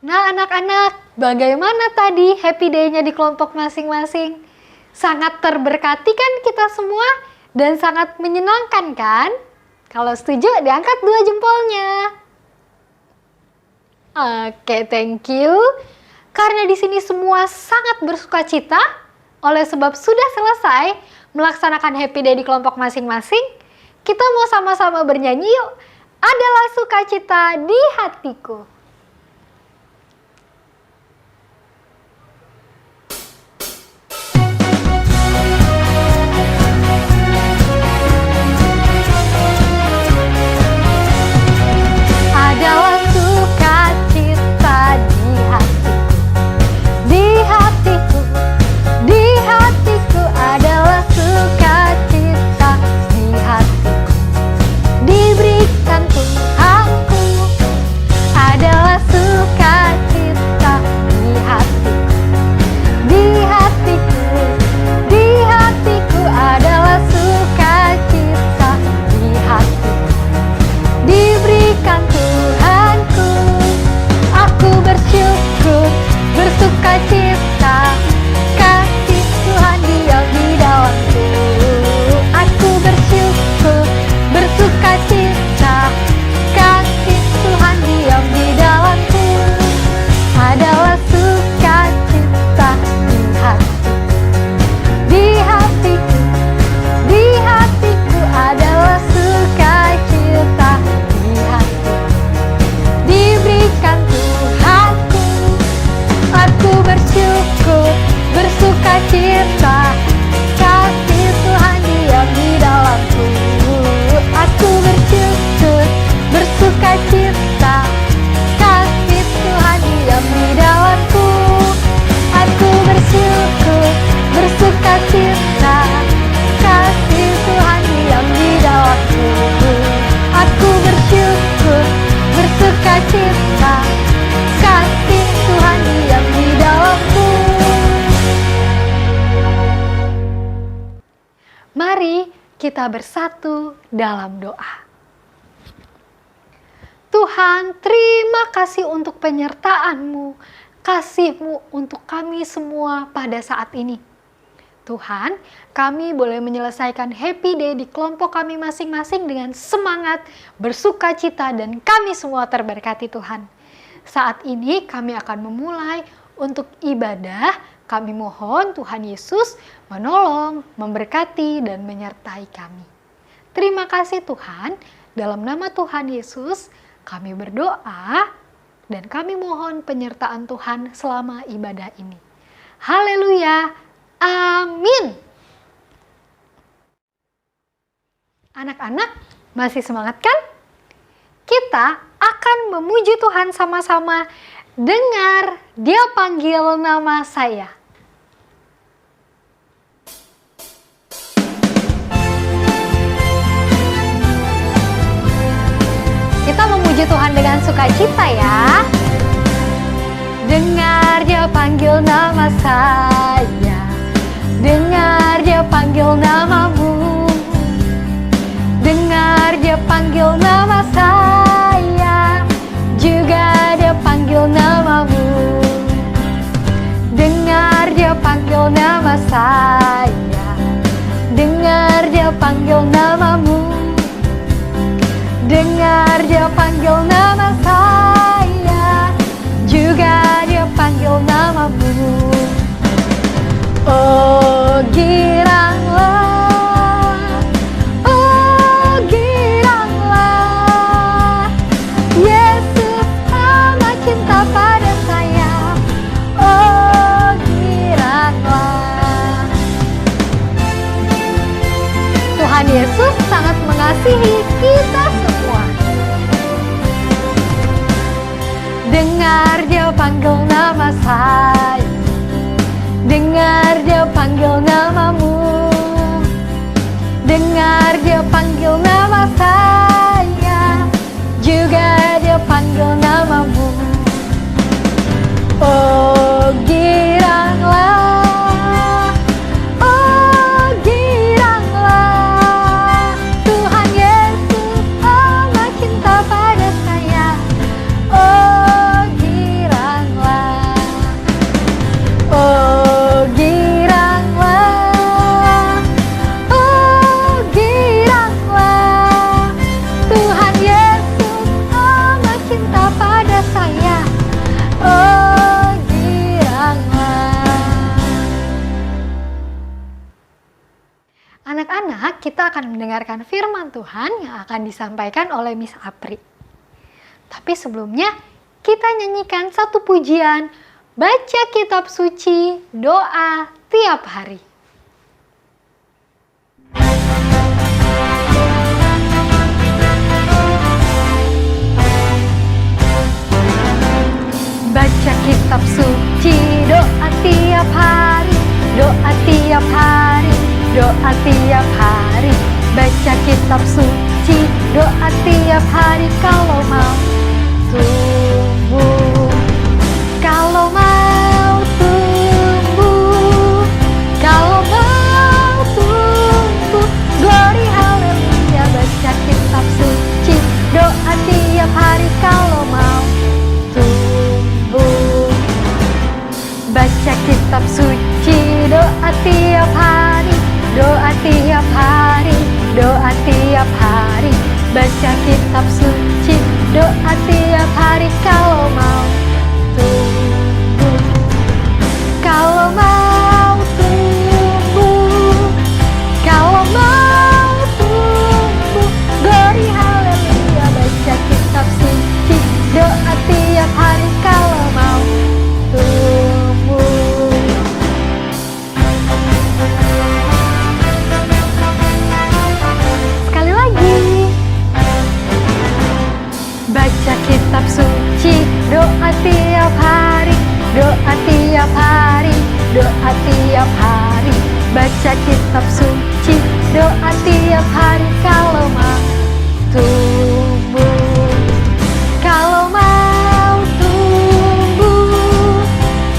Nah anak-anak, bagaimana tadi happy day-nya di kelompok masing-masing? Sangat terberkati kan kita semua? Dan sangat menyenangkan kan? Kalau setuju, diangkat 2 jempolnya. Oke, thank you. Karena di sini semua sangat bersuka cita, oleh sebab sudah selesai melaksanakan happy day di kelompok masing-masing, kita mau sama-sama bernyanyi yuk. Adalah sukacita di hatiku. Adalah sukacita di hatiku, di hatiku, di hatiku. Adalah sukacita di hatiku, diberikan Tuhanku. Adalah sukacita di hatiku, di hatiku, di hatiku. Adalah sukacita di hatiku, diberikan Tuhanku. Aku bersyukur, bersuka cita, kasih Tuhan diam di dalamku. Aku bersyukur, bersuka cita, kasih Tuhan diam di dalamku. Adalah sukacita di hatiku, di hatiku, di hatiku. Adalah sukacita di hatiku, diberikan Tuhanku. Aku bersyukur, bersuka cita, kasih Tuhan diam di dalamku. Aku bersyukur, bersuka cita, kasih Tuhan diam di dalamku. Aku bersyukur, bersuka cita, kasih Tuhan diam di dalamku. Aku bersyukur, bersuka cita, kasih Tuhan diam di dalamku. Mari kita bersatu dalam doa. Tuhan, terima kasih untuk penyertaan-Mu, kasih-Mu untuk kami semua pada saat ini. Tuhan, kami boleh menyelesaikan happy day di kelompok kami masing-masing dengan semangat, bersuka cita, dan kami semua terberkati Tuhan. Saat ini kami akan memulai untuk ibadah. Kami mohon Tuhan Yesus menolong, memberkati, dan menyertai kami. Terima kasih Tuhan, dalam nama Tuhan Yesus kami berdoa dan kami mohon penyertaan Tuhan selama ibadah ini. Haleluya, amin. Anak-anak, masih semangat kan? Kita akan memuji Tuhan sama-sama. Dengar, Dia panggil nama saya. Kita memuji Tuhan dengan sukacita ya. Dengar Dia panggil nama saya, dengar Dia panggil namamu, dengar Dia panggil nama saya, juga Dia panggil namamu. Dengar Dia panggil nama saya, dengar Dia panggil namamu, dengar Dia panggil nama saya, juga Dia panggil namamu. Oh giranglah, oh giranglah, Yesus amat cinta pada saya. Oh giranglah, Tuhan Yesus sangat mengasihi kita semua. Dengar Dia panggil nama saya, dengar Dia panggil namamu, dengar Dia panggil nama saya, juga Dia panggil namamu. Oh giranglah, oh giranglah, Tuhan Yesus amat cinta pada saya. Oh giranglah. kita akan mendengarkan firman Tuhan yang akan disampaikan oleh Miss Apri. Tapi sebelumnya, kita nyanyikan satu pujian, baca kitab suci, doa tiap hari. Baca kitab suci, doa tiap hari, doa tiap hari, doa tiap hari. Baca kitab suci, doa tiap hari kalau mau tumbuh. Kalau mau tumbuh, kalau mau tumbuh, glory haleluya. Baca kitab suci, doa tiap hari kalau mau tumbuh. Baca kitab suci, doa tiap hari, doa tiap hari, doa tiap hari. Baca kitab suci, doa tiap hari kalau mau tumbuh. Kalau mau tumbuh, kalau mau tumbuh, glory haleluya. Baca kitab suci, doa tiap hari kalau mau tumbuh. Sekali lagi. Baca kitab suci, doa tiap hari, doa tiap hari, doa tiap hari. Baca kitab suci, doa tiap hari kalau mau tumbuh. Kalau mau tumbuh,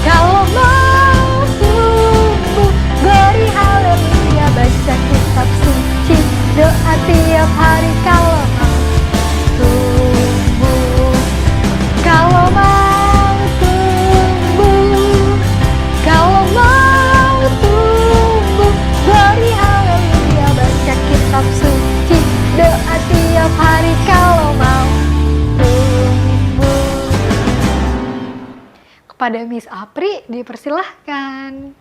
kalau mau tumbuh, glory haleluya. Baca kitab suci, doa tiap hari kalau mau tumbuh. Kalau mau tumbuh, kalau mau tumbuh, glory haleluya. Baca kitab suci, doa tiap hari kalau mau tumbuh. Kepada Miss Apri dipersilahkan.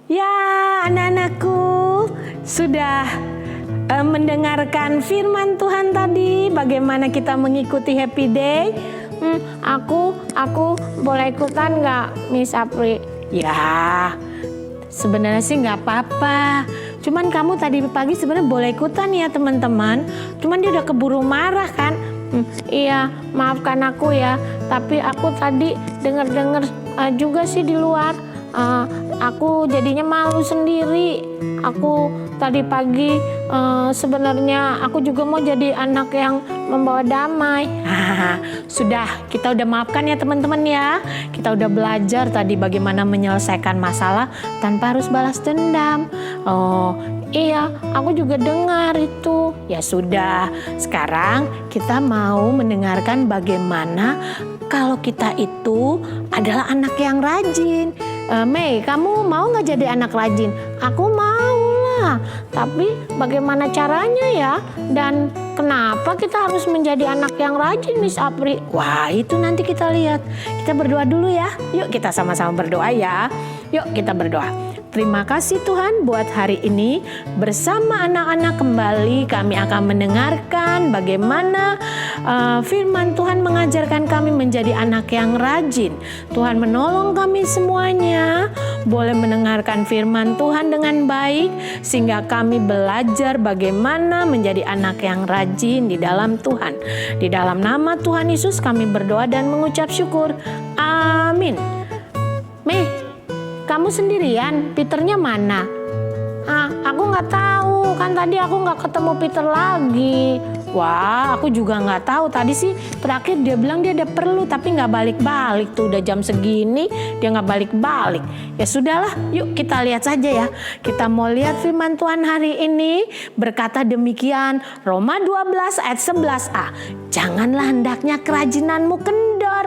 Ya, anak-anakku sudah mendengarkan firman Tuhan tadi, bagaimana kita mengikuti Happy Day. Aku boleh ikutan nggak, Miss Apri? Ya, sebenarnya sih nggak apa-apa. Cuman kamu tadi pagi sebenarnya boleh ikutan ya teman-teman. Cuman dia udah keburu marah kan? Iya, maafkan aku ya. Tapi aku tadi dengar-dengar juga sih di luar. Aku jadinya malu sendiri. Aku tadi pagi sebenarnya aku juga mau jadi anak yang membawa damai. Sudah, kita udah maafkan ya teman-teman ya. Kita udah belajar tadi bagaimana menyelesaikan masalah tanpa harus balas dendam. Oh iya, aku juga dengar itu. Ya sudah, sekarang kita mau mendengarkan bagaimana kalau kita itu adalah anak yang rajin. Mei, kamu mau gak jadi anak rajin? Aku mau lah, tapi bagaimana caranya ya? Dan kenapa kita harus menjadi anak yang rajin, Miss Apri? Wah, itu nanti kita lihat. Kita berdoa dulu ya. Yuk kita sama-sama berdoa ya. Yuk kita berdoa. Terima kasih Tuhan buat hari ini. Bersama anak-anak kembali kami akan mendengarkan bagaimana firman Tuhan mengajarkan kami menjadi anak yang rajin. Tuhan menolong kami semuanya boleh mendengarkan firman Tuhan dengan baik, sehingga kami belajar bagaimana menjadi anak yang rajin di dalam Tuhan. Di dalam nama Tuhan Yesus kami berdoa dan mengucap syukur. Amin. Mei, kamu sendirian? Peternya mana? Aku nggak tahu. Kan tadi aku nggak ketemu Peter lagi. Wah, aku juga nggak tahu. Tadi sih terakhir dia bilang dia ada perlu, tapi nggak balik-balik. Tuh udah jam segini dia nggak balik-balik. Ya sudahlah, yuk kita lihat saja ya. Kita mau lihat firman Tuhan hari ini. Berkata demikian, Roma 12 ayat 11a. Janganlah hendaknya kerajinanmu kendor.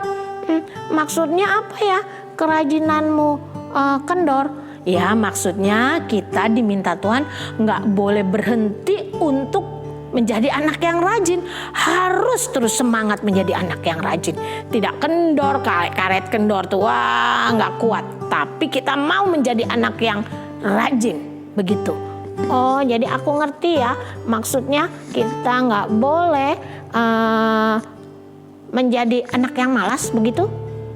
Maksudnya apa ya kerajinanmu kendor? Ya maksudnya kita diminta Tuhan nggak boleh berhenti untuk menjadi anak yang rajin. Harus terus semangat menjadi anak yang rajin. Tidak kendor, karet kendor tuh wah nggak kuat. Tapi kita mau menjadi anak yang rajin. Begitu. Oh, jadi aku ngerti ya. Maksudnya kita nggak boleh menjadi anak yang malas, begitu?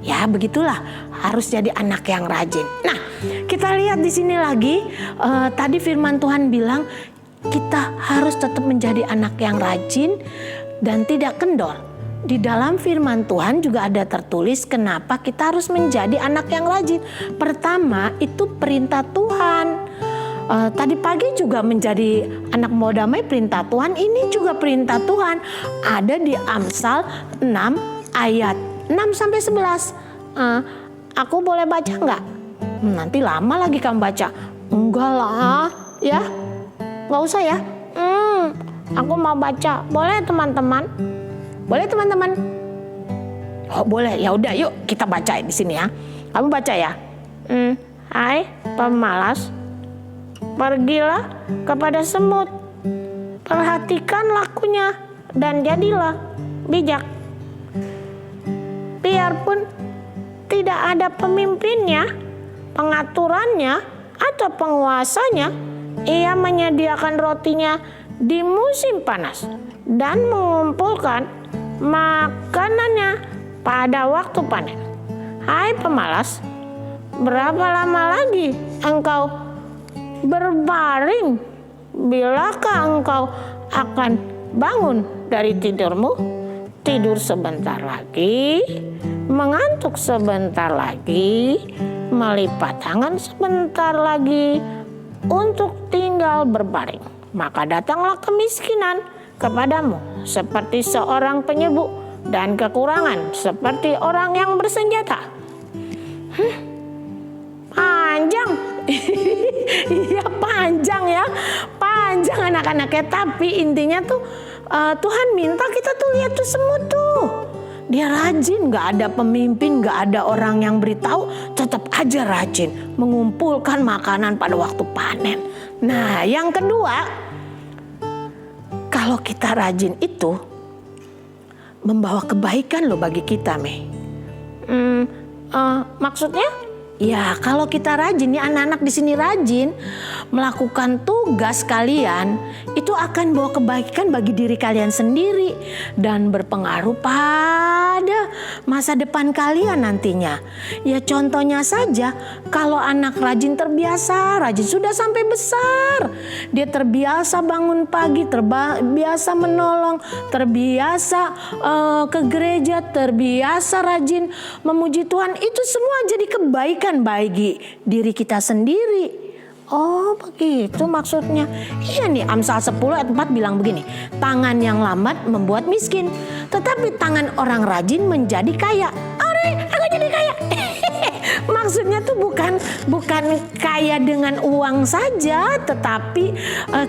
Ya, begitulah. Harus jadi anak yang rajin. Nah, kita lihat di sini lagi. Tadi firman Tuhan bilang kita harus tetap menjadi anak yang rajin dan tidak kendor. Di dalam firman Tuhan juga ada tertulis kenapa kita harus menjadi anak yang rajin. Pertama, itu perintah Tuhan. Tadi pagi juga menjadi anak mau damai perintah Tuhan. Ini juga perintah Tuhan. Ada di Amsal 6 ayat 6-11. Aku boleh baca nggak? Nanti lama lagi kamu baca. Enggak lah ya. Nggak usah ya. Aku mau baca. Boleh teman-teman? Boleh teman-teman? Oh boleh. Ya udah yuk kita baca di sini ya. Kamu baca ya. Hai pemalas, pergilah kepada semut, perhatikan lakunya dan jadilah bijak. Biarpun tidak ada pemimpinnya, pengaturannya, atau penguasanya, ia menyediakan rotinya di musim panas dan mengumpulkan makanannya pada waktu panen. Hai pemalas, berapa lama lagi engkau berbaring? Bilakah engkau akan bangun dari tidurmu? Tidur sebentar lagi, mengantuk sebentar lagi, melipat tangan sebentar lagi untuk tinggal berbaring. Maka datanglah kemiskinan kepadamu seperti seorang penyerbu dan kekurangan seperti orang yang bersenjata. Panjang. Iya panjang ya. Panjang anak-anaknya. Tapi intinya tuh Tuhan minta kita tuh lihat tuh semut tuh. Dia rajin, gak ada pemimpin, gak ada orang yang beritahu, tetap aja rajin mengumpulkan makanan pada waktu panen. Nah yang kedua, kalau kita rajin itu membawa kebaikan loh bagi kita, Mei. Maksudnya? Ya, kalau kita rajin, nih anak-anak di sini rajin melakukan tugas kalian, itu akan bawa kebaikan bagi diri kalian sendiri dan berpengaruh pada masa depan kalian nantinya. Ya contohnya saja, kalau anak rajin terbiasa, rajin sudah sampai besar, dia terbiasa bangun pagi, terbiasa menolong, terbiasa ke gereja, terbiasa rajin memuji Tuhan, itu semua jadi kebaikan bagi diri kita sendiri. Oh begitu maksudnya. Iya nih Amsal 10 ayat 4 bilang begini. Tangan yang lambat membuat miskin, tetapi tangan orang rajin menjadi kaya. Aku jadi kaya. Maksudnya tuh bukan kaya dengan uang saja, tetapi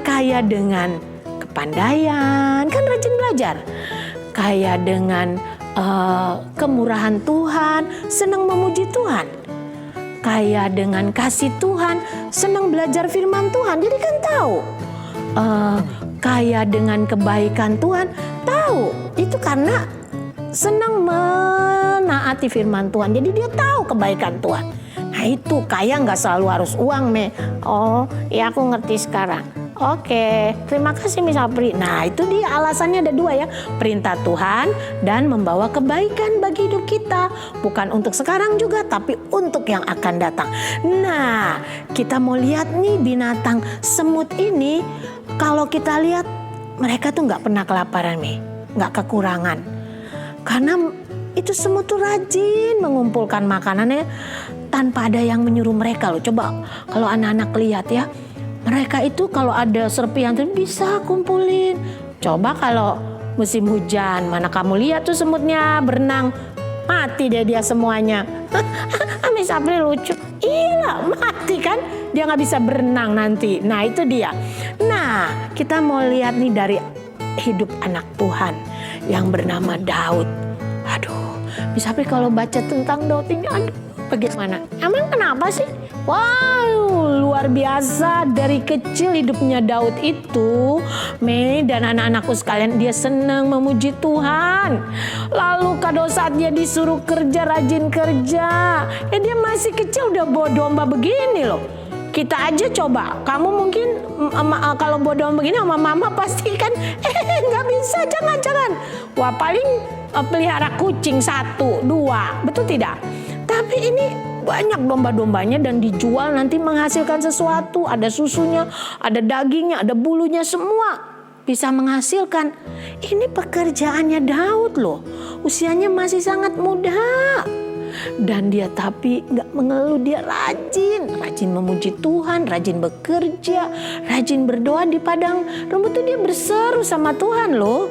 kaya dengan kepandaian. Kan rajin belajar. Kaya dengan kemurahan Tuhan, senang memuji Tuhan. Kaya dengan kasih Tuhan, senang belajar firman Tuhan, jadi kan tahu. Kaya dengan kebaikan Tuhan, tahu. Itu karena senang menaati firman Tuhan, jadi dia tahu kebaikan Tuhan. Nah itu kaya nggak selalu harus uang, Me. Oh ya aku ngerti sekarang. Oke, terima kasih Miss Apri. Nah itu dia alasannya ada dua ya. Perintah Tuhan dan membawa kebaikan bagi hidup kita. Bukan untuk sekarang juga, tapi untuk yang akan datang. Nah kita mau lihat nih binatang semut ini. Kalau kita lihat mereka tuh gak pernah kelaparan nih, gak kekurangan. Karena itu semut tuh rajin mengumpulkan makanannya tanpa ada yang menyuruh mereka loh. Coba kalau anak-anak lihat ya. Mereka itu kalau ada serpihan tuh bisa kumpulin. Coba kalau musim hujan, mana kamu lihat tuh semutnya berenang, mati dia semuanya. Miss April lucu. Iya mati kan, dia nggak bisa berenang nanti. Nah itu dia. Nah kita mau lihat nih dari hidup anak Tuhan yang bernama Daud. Aduh, Miss April kalau baca tentang Daud ini, aduh bagaimana? Emang kenapa sih? Wow, luar biasa. Dari kecil hidupnya Daud itu, Mei dan anak-anakku sekalian, dia senang memuji Tuhan. Lalu pada saat dia disuruh kerja, rajin kerja, ya dia masih kecil udah bawa domba begini loh. Kita aja coba, kamu mungkin kalau bodoh begini sama mama pasti kan nggak bisa, jangan. Wah paling pelihara kucing 1, 2, betul tidak? Tapi ini banyak domba-dombanya dan dijual nanti menghasilkan sesuatu. Ada susunya, ada dagingnya, ada bulunya, semua bisa menghasilkan. Ini pekerjaannya Daud loh, usianya masih sangat muda. Dan dia tapi gak mengeluh, dia rajin memuji Tuhan, rajin bekerja, rajin berdoa di padang rumput itu. Dia berseru sama Tuhan loh.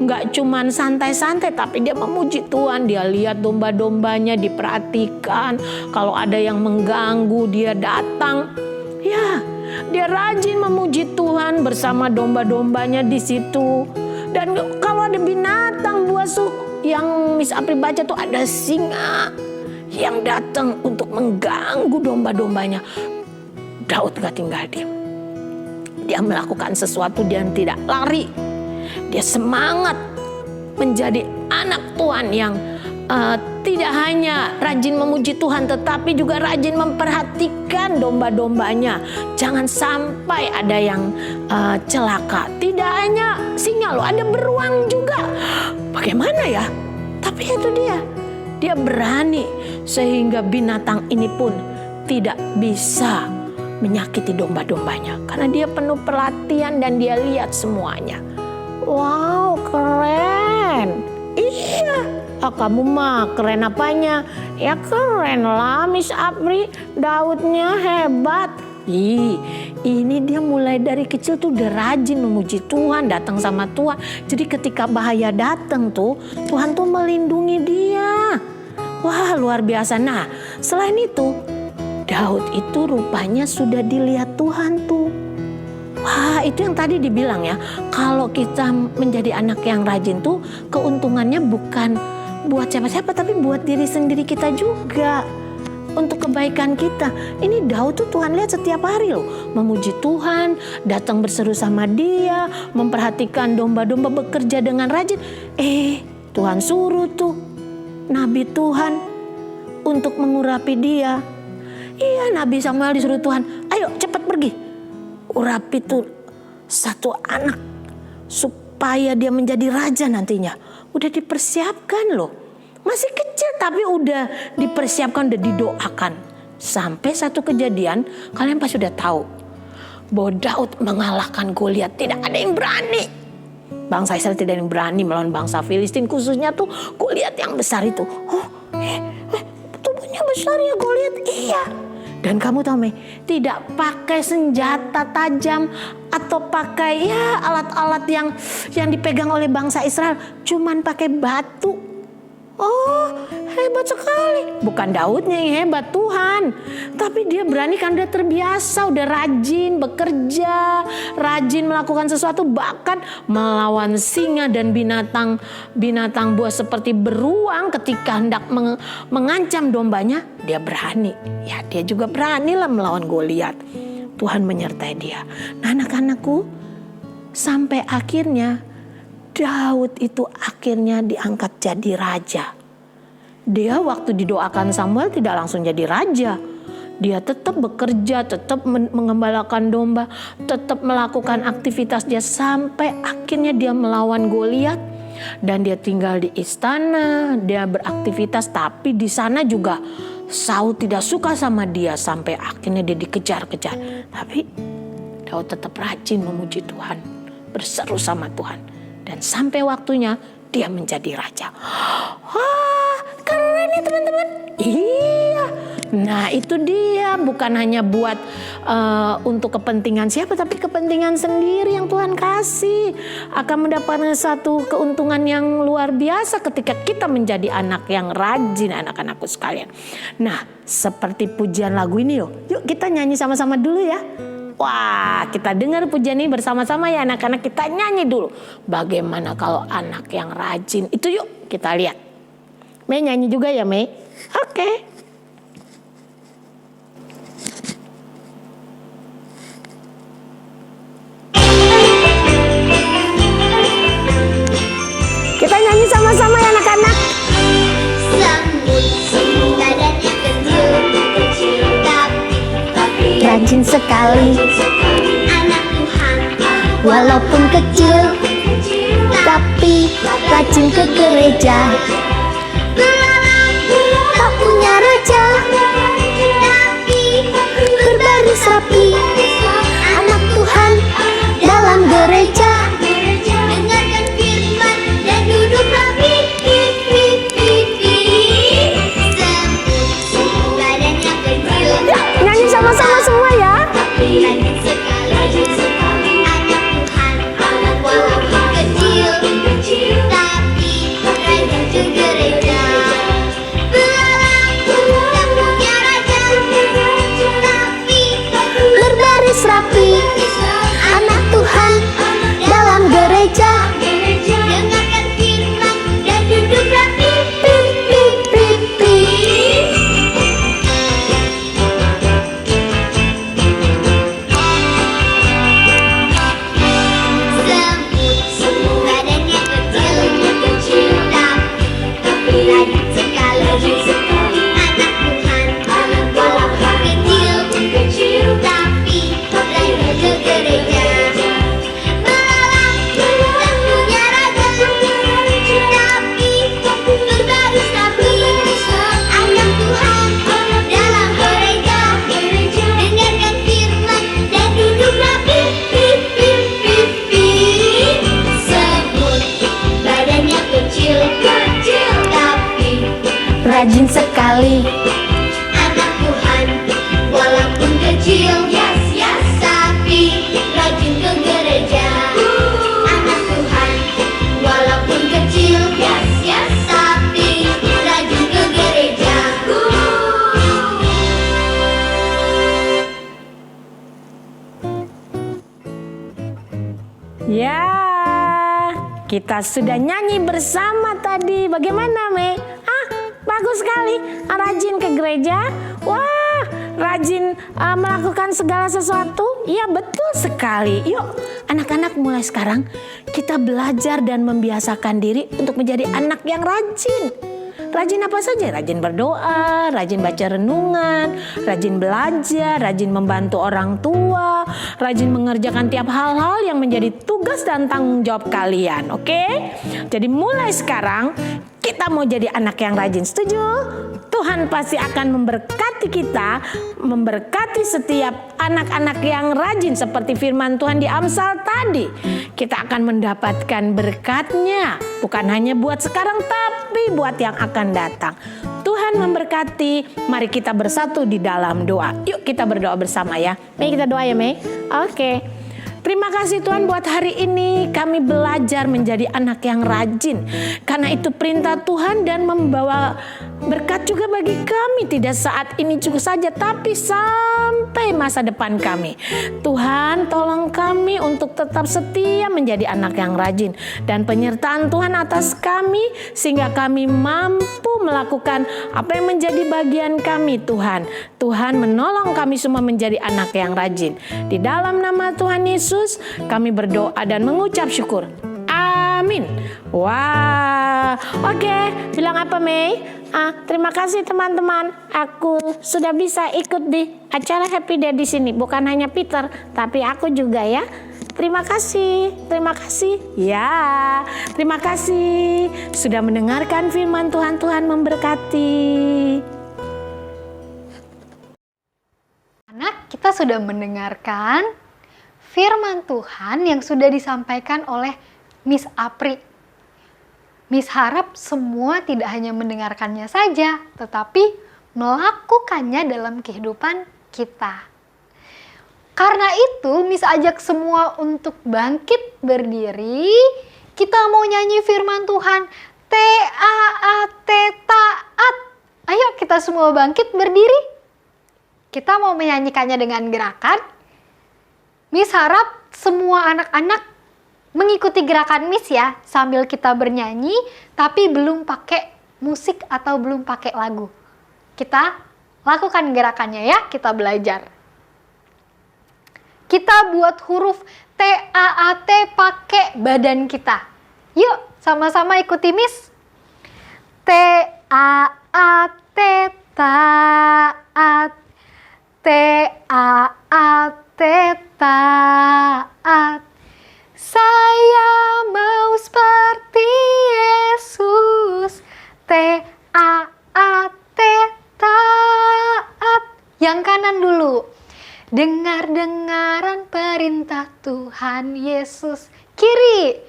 Gak cuman santai-santai tapi dia memuji Tuhan. Dia lihat domba-dombanya, diperhatikan. Kalau ada yang mengganggu dia datang. Ya, dia rajin memuji Tuhan bersama domba-dombanya di situ. Dan kalau ada binatang buas yang Miss Apri baca tuh, ada singa yang datang untuk mengganggu domba-dombanya. Daud gak tinggal diam. Dia melakukan sesuatu, dia tidak lari. Dia semangat menjadi anak Tuhan yang tidak hanya rajin memuji Tuhan tetapi juga rajin memperhatikan domba-dombanya. Jangan sampai ada yang celaka. Tidak hanya singa loh, ada beruang juga. Bagaimana ya? Tapi itu dia berani sehingga binatang ini pun tidak bisa menyakiti domba-dombanya karena dia penuh perhatian dan dia lihat semuanya. Wow, keren. Iya. Kamu mah keren apanya? Ya keren lah Miss Apri, Daudnya hebat. Ini dia mulai dari kecil tuh udah rajin memuji Tuhan, datang sama Tuhan. Jadi ketika bahaya datang tuh, Tuhan tuh melindungi dia. Wah, luar biasa. Nah, selain itu, Daud itu rupanya sudah dilihat Tuhan tuh. Wah, itu yang tadi dibilang ya, kalau kita menjadi anak yang rajin tuh keuntungannya bukan buat siapa-siapa tapi buat diri sendiri kita juga. Untuk kebaikan kita. Ini Daud tuh Tuhan lihat setiap hari loh. Memuji Tuhan, datang berseru sama dia, memperhatikan domba-domba, bekerja dengan rajin. Tuhan suruh tuh Nabi Tuhan untuk mengurapi dia. Iya, Nabi Samuel disuruh Tuhan, ayo cepat pergi. Urapi tuh satu anak supaya dia menjadi raja nantinya. Udah dipersiapkan loh. Masih kecil tapi udah dipersiapkan, udah didoakan. Sampai satu kejadian, kalian pasti udah tahu bahwa Daud mengalahkan Goliat. Tidak ada yang berani. Bangsa Israel tidak ada yang berani melawan bangsa Filistin, khususnya tuh Goliat yang besar itu. Tubuhnya besar ya Goliat. Iya. Dan kamu tahu tidak pakai senjata tajam atau pakai ya alat-alat yang dipegang oleh bangsa Israel, cuman pakai batu. Oh, hebat sekali. Bukan Daudnya yang hebat, Tuhan. Tapi dia berani karena dia terbiasa, udah rajin bekerja, rajin melakukan sesuatu, bahkan melawan singa dan binatang buas seperti beruang ketika hendak mengancam dombanya, dia berani. Ya, dia juga beranilah melawan Goliat. Tuhan menyertai dia. Nah, anak-anakku, sampai akhirnya Daud itu akhirnya diangkat jadi raja. Dia waktu didoakan Samuel tidak langsung jadi raja. Dia tetap bekerja, tetap mengembalakan domba, tetap melakukan aktivitas dia sampai akhirnya dia melawan Goliat. Dan dia tinggal di istana, dia beraktivitas, tapi di sana juga Saul tidak suka sama dia sampai akhirnya dia dikejar-kejar. Tapi Daud tetap rajin memuji Tuhan, berseru sama Tuhan. Dan sampai waktunya dia menjadi raja. Wah, keren ya teman-teman. Iya. Nah itu dia, bukan hanya buat untuk kepentingan siapa, tapi kepentingan sendiri yang Tuhan kasih. Akan mendapatkan satu keuntungan yang luar biasa ketika kita menjadi anak yang rajin, anak-anakku sekalian. Nah, seperti pujian lagu ini yuk kita nyanyi sama-sama dulu ya. Wah, kita dengar pujian ini bersama-sama ya anak-anak, kita nyanyi dulu. Bagaimana kalau anak yang rajin itu, yuk kita lihat. Mei nyanyi juga ya Mei? Oke. Kita nyanyi sama-sama ya anak-anak. Semut indah dan kecil, tapi rajin sekali. Anak Tuhan, Walaupun kecil, tapi rajin ke gereja. Tak punya raja, tapi berbaris rapi. Anak Tuhan dalam gereja. dengarkan firman dan duduk rapi. Semut badannya kecil, Nyanyi sama-sama semua ya. rajin sekali. Anak Tuhan, walaupun kecil, tapi rajin ke gereja. Belalang tak punya raja, tapi Berbaris rapi. Anak Tuhan dalam gereja. dengarkan firman dan duduk rapi. Semut badannya kecil, tapi rajin sekali. Anak Tuhan, walaupun kecil, tapi rajin ke gereja. Belalang tak punya raja, tapi berbaris rapi. Anak Tuhan dalam gereja, dengarkan firman dan duduk rapi. Semut badannya kecil, tapi Rajin sekali. anak Tuhan walaupun kecil, tapi rajin ke gereja. Anak Tuhan walaupun kecil, tapi rajin ke gereja. Ya, kita sudah nyanyi bersama tadi. Bagaimana, Mei? Bagus sekali. Rajin ke gereja. Wah, rajin melakukan segala sesuatu. Iya, betul sekali. Yuk, anak-anak mulai sekarang kita belajar dan membiasakan diri untuk menjadi anak yang rajin. Rajin apa saja? Rajin berdoa, rajin baca renungan, rajin belajar, rajin membantu orang tua, rajin mengerjakan tiap hal-hal yang menjadi tugas dan tanggung jawab kalian. Oke? Jadi mulai sekarang kita mau jadi anak yang rajin. Setuju? Tuhan pasti akan memberkati kita, memberkati setiap anak-anak yang rajin seperti firman Tuhan di Amsal tadi. Kita akan mendapatkan berkatnya, bukan hanya buat sekarang tapi buat yang akan datang. Tuhan memberkati. Mari kita bersatu di dalam doa. Yuk kita berdoa bersama ya. Mei, kita doa ya, Mei. Oke. Terima kasih Tuhan buat hari ini kami belajar menjadi anak yang rajin. Karena itu perintah Tuhan dan membawa berkat juga bagi kami. Tidak saat ini juga saja tapi sampai masa depan kami. Tuhan tolong kami untuk tetap setia menjadi anak yang rajin. Dan penyertaan Tuhan atas kami sehingga kami mampu melakukan apa yang menjadi bagian kami Tuhan. Tuhan menolong kami semua menjadi anak yang rajin. Di dalam nama Tuhan Yesus kami berdoa dan mengucap syukur. Amin. Wah, oke. Bilang apa, Mei? Terima kasih teman-teman. Aku sudah bisa ikut di acara Happy Day di sini. Bukan hanya Peter, tapi aku juga ya. Terima kasih. Ya, terima kasih sudah mendengarkan firman Tuhan. Tuhan memberkati. Anak, kita sudah mendengarkan firman Tuhan yang sudah disampaikan oleh Miss Apri. Miss harap semua tidak hanya mendengarkannya saja, tetapi melakukannya dalam kehidupan kita. Karena itu, Miss ajak semua untuk bangkit berdiri. Kita mau nyanyi firman Tuhan. T-A-A-T, taat. Ayo kita semua bangkit berdiri. Kita mau menyanyikannya dengan gerakan. Miss harap semua anak-anak mengikuti gerakan Miss ya, sambil kita bernyanyi, tapi belum pakai musik atau belum pakai lagu. Kita lakukan gerakannya ya, kita belajar. Kita buat huruf T-A-A-T pakai badan kita. Yuk, sama-sama ikuti Miss. T-A-A-T, taat. T-A-A-T, Yang kanan dulu. Dengar-dengaran perintah Tuhan Yesus. Kiri.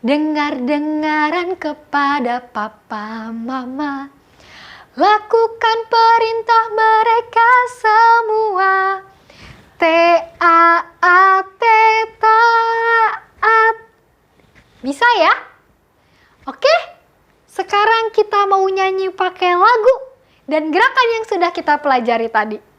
Dengar-dengaran kepada papa mama. Lakukan perintah mereka semua. T-A-A-T, taat. Bisa ya? Oke? Sekarang kita mau nyanyi pakai lagu dan gerakan yang sudah kita pelajari tadi.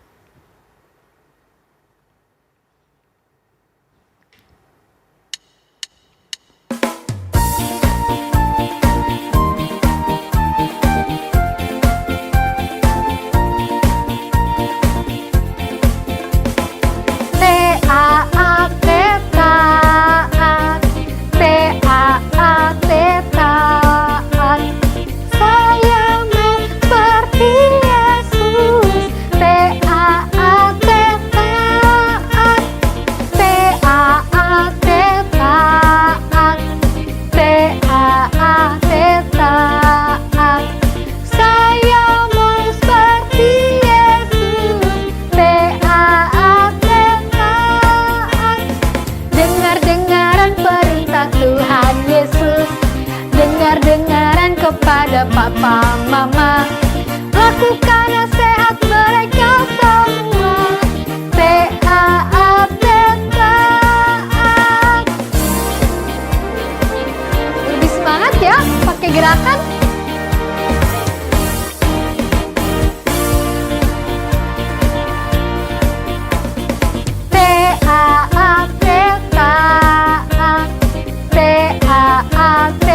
Dengar-dengaran kepada papa mama. Lakukan nasihat mereka semua. T-A-A-T, taat. Lebih semangat ya pakai gerakan. T-A-A-T, taat. T-A-A-T,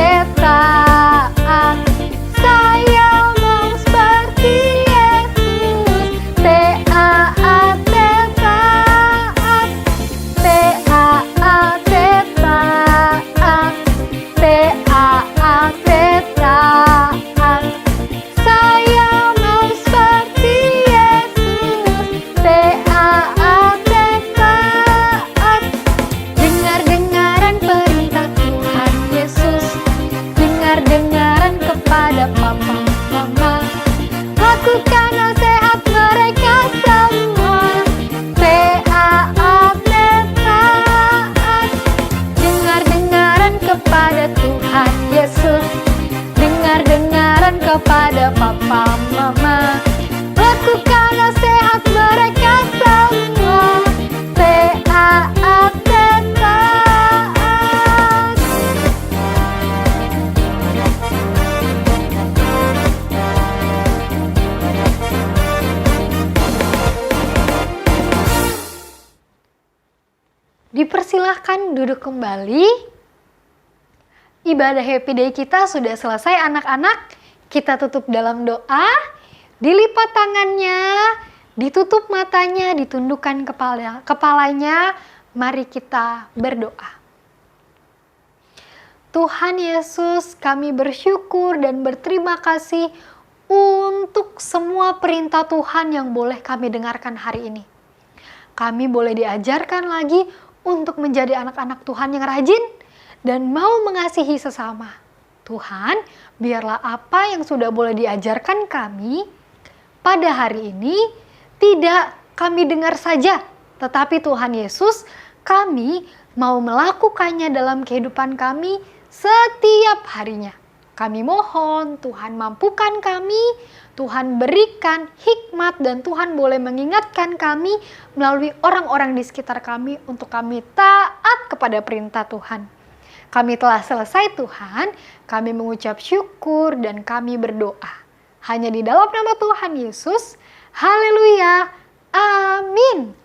taat. Saya mau seperti Yesus. T-A-A-T, taat. T-A-A-T, taat. T-A-A-T, taat. Saya mau seperti Yesus. T-A-A-T, taat. Dengar-dengaran perintah Tuhan Yesus. Dengar-dengaran kepada papa mama. Lakukan nasihat mereka semua. T-A-A-T, taat. Dengar-dengaran kepada Tuhan Yesus. Dengar-dengaran kepada papa mama. Lakukan nasihat mereka semua. T-A-A-T, taat. Dipersilahkan duduk kembali. Ibadah Happy Day kita sudah selesai anak-anak. Kita tutup dalam doa. Dilipat tangannya, ditutup matanya, ditundukkan kepalanya. Mari kita berdoa. Tuhan Yesus, kami bersyukur dan berterima kasih untuk semua perintah Tuhan yang boleh kami dengarkan hari ini. Kami boleh diajarkan lagi untuk menjadi anak-anak Tuhan yang rajin dan mau mengasihi sesama. Tuhan, biarlah apa yang sudah boleh diajarkan kami pada hari ini tidak kami dengar saja, tetapi Tuhan Yesus, kami mau melakukannya dalam kehidupan kami setiap harinya. Kami mohon Tuhan mampukan kami, Tuhan berikan hikmat dan Tuhan boleh mengingatkan kami melalui orang-orang di sekitar kami untuk kami taat kepada perintah Tuhan. Kami telah selesai Tuhan, kami mengucap syukur dan kami berdoa. Hanya di dalam nama Tuhan Yesus, haleluya, amin.